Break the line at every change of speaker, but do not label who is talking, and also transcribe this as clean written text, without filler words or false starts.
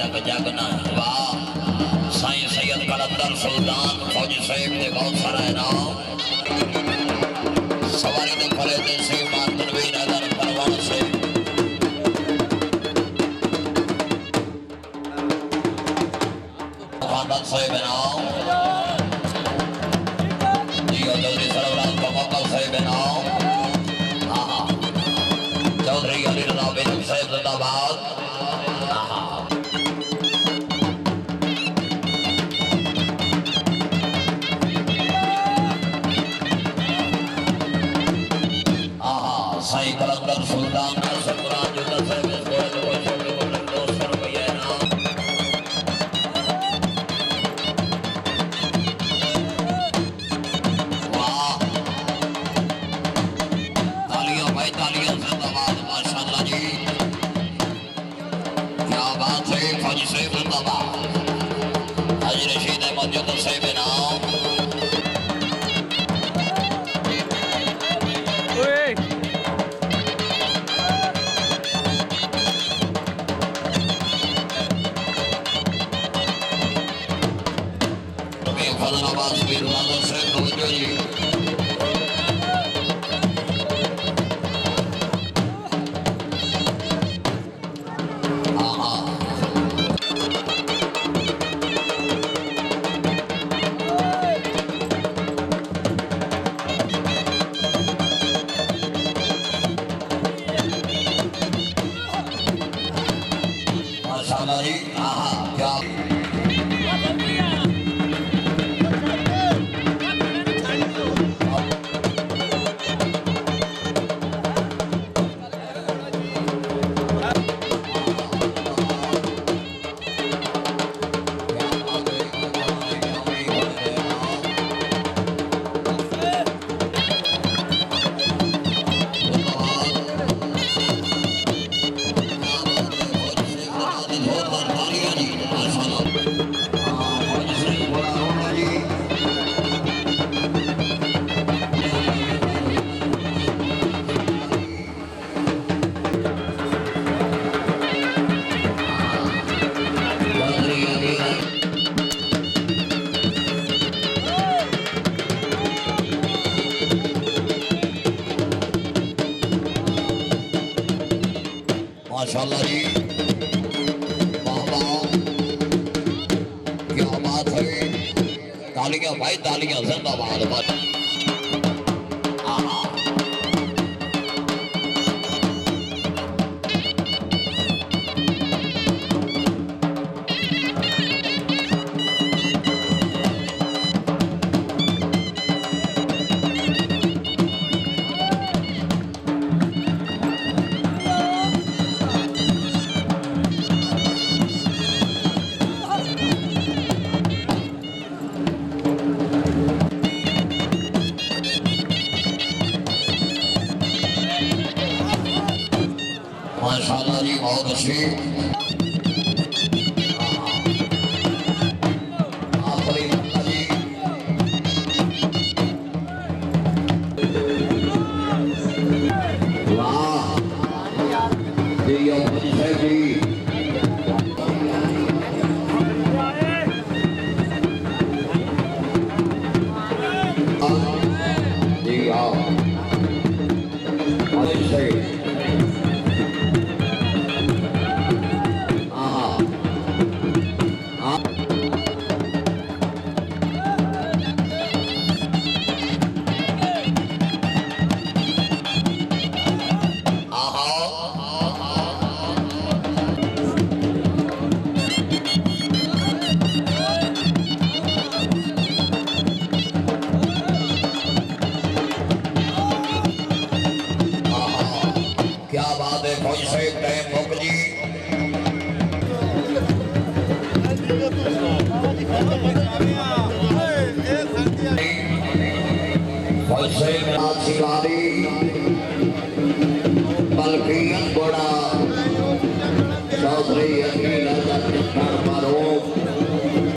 तक जगना वाह साईं सैयद कलंदर सुल्तान फौजी साहिब ने बहुत सारा इनाम सवारी ने फले दे से मातनवीर अदर परवान से खानदान साहिब इनाम जियो चौधरी सरवराज कमकल साहिब इनाम हाँ चौधरी अली रजा बेगम साहिब जिंदाबाद साईं कलंदर सुल्तान सरफराज जो दस है कोई छोटे को 200 रुपया इनाम वाह तालियां भाई तालियां जिंदाबाद माशाल्लाह जी क्या बात है फौजी साहिब जिंदाबाद हाजी रशीद अहमद जो दस है इनाम माशाल्लाह जी, वाह वाह, क्या बात है। तालियां भाई तालियां, जिंदाबाद बात। माशाल्लाह जी, बहुत अच्छी। आखिरी जी, वाह जी, जी जी हाँ, क्या बात है। कोई से टाइम मुक जी, कोई से शिकारी